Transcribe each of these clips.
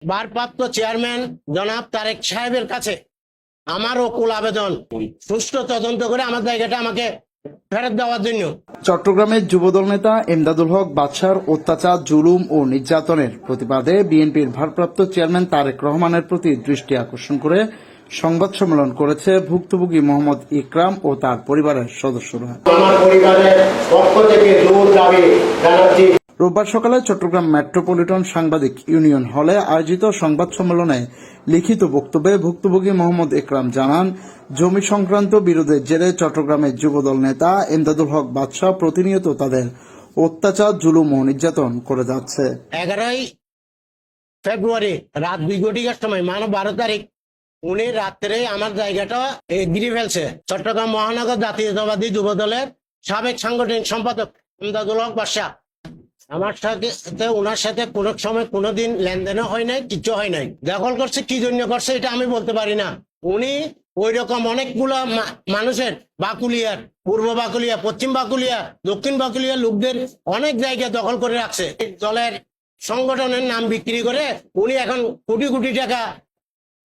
ভারপ্রাপ্ত চেয়ারম্যান জনাব তারেক সাহেবের কাছে আমার ওকুল আবেদন সুষ্ঠু তদন্ত করে আমার জায়গাটা আমাকে ফেরত দেওয়ার জন্য। চট্টগ্রামের যুবদল নেতা এমদাদুল হক বাদশার অত্যাচার, জুলুম ও নির্যাতনের প্রতিবাদে বিএনপির ভারপ্রাপ্ত চেয়ারম্যান তারেক রহমানের প্রতি দৃষ্টি আকর্ষণ করে সংবাদ সম্মেলন করেছে ভুক্তভোগী মোহাম্মদ ইকরাম ও তার পরিবারের সদস্যরা। আমার পরিবারের পক্ষ থেকে জোর দাবি জানাচ্ছি। রোববার সকালে চট্টগ্রাম মেট্রোপলিটন সাংবাদিক ইউনিয়ন হলে আয়োজিত সংবাদ সম্মেলনে লিখিত বক্তব্যে ভুক্তভোগী মোহাম্মদ ইকরাম জানান, জমি সংক্রান্ত বিরোধের জেরে চট্টগ্রামের যুবদল নেতা এমদাদুল হক বাদশাহ প্রতিনিয়ত তাদের অত্যাচার, জুলুম ও নির্যাতন করে যাচ্ছে। 11 ফেব্রুয়ারি রাত 2:00 সময় 12 তারিখ উনি রাত্রে আমার জায়গাটা ঘিরে ফেলছে। চট্টগ্রাম মহানগর জাতীয়তাবাদী যুবদলের সাবেক সাংগঠনিক সম্পাদক এমদাদুল হক বাদশাহ আমার সাথে ওনার সাথে কোনো সময় কোনোদিন লেনদেনও হয় নাই, কিছু হয় নাই। দখল করছে, কি জন্য করছে এটা আমি বলতে পারি না। উনি ওই রকম অনেকগুলো মানুষের বাকুলিয়ার, পূর্ব বাকুলিয়া, পশ্চিম বাকুলিয়া, দক্ষিণ বাকুলিয়া লোকদের অনেক জায়গা দখল করে রাখছে। দলের সংগঠনের নাম বিক্রি করে উনি এখন কোটি কোটি টাকা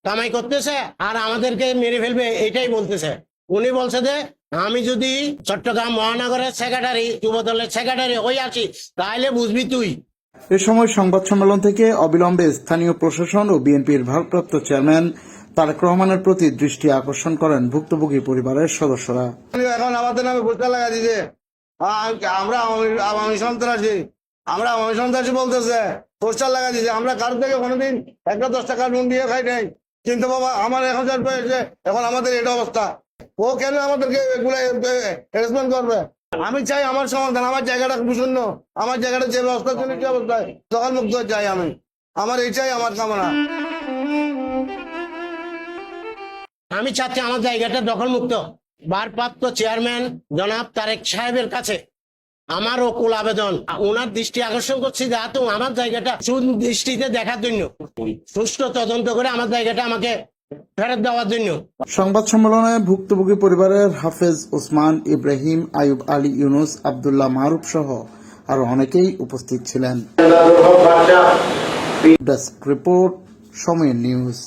কামাই করতেছে আর আমাদেরকে মেরে ফেলবে এটাই বলতেছে। উনি বলছে যে আমি যদি চট্টগ্রাম মহানগরের সেক্রেটারি, যুবদলের সেক্রেটারি হয়ে আসি তাহলে বুঝবি তুই। এ সময় সংবাদ সম্মেলন থেকে অবিলম্বে স্থানীয় প্রশাসন ও বিএনপির ভারপ্রাপ্ত চেয়ারম্যান তারেক রহমানের প্রতি দৃষ্টি আকর্ষণ করেন ভুক্তভোগী পরিবারের সদস্যরা। এখন আমাদের নামে পোস্টার লাগা দিয়েছে, আমরা আওয়ামী সন্ত্রাসী বলতেছে, পোস্টার লাগা দিয়েছে। আমরা কার থেকে কোনোদিন 1-10 টাকা লোন দিয়ে খাই নাই, কিন্তু বাবা আমার 1000 পেয়েছে, এখন আমাদের এটা অবস্থা। ও কেন আমাদেরকে এগুলো হ্যারাসমেন্ট করবে? আমি চাই আমার সমাধান, আমার জায়গাটা শূন্য, আমার জায়গাটা যে ব্যবস্থা ছিল যে অবস্থায় দখল মুক্ত চাই আমি। আমার এইটাই আমার কামনা। আমি চাচ্ছি আমার জায়গাটা দখল মুক্ত। ভারপ্রাপ্ত চেয়ারম্যান জনাব তারেক সাহেবের কাছে আমার ওকুল আবেদন, ওনার দৃষ্টি আকর্ষণ করছি যাতে আমার জায়গাটা সুদৃষ্টিতে দেখার জন্য, সুষ্ঠু তদন্ত করে আমার জায়গাটা আমাকে ফেরত দেওয়ার জন্য। সংবাদ সম্মেলনে ভুক্তভোগী পরিবারের হাফেজ ওসমান, ইব্রাহিম, আয়ুব আলী, ইউনুস, আব্দুল্লাহ মারুফ সহ আরো অনেকেই উপস্থিত ছিলেন। ডেস্ক রিপোর্ট, সময় নিউজ।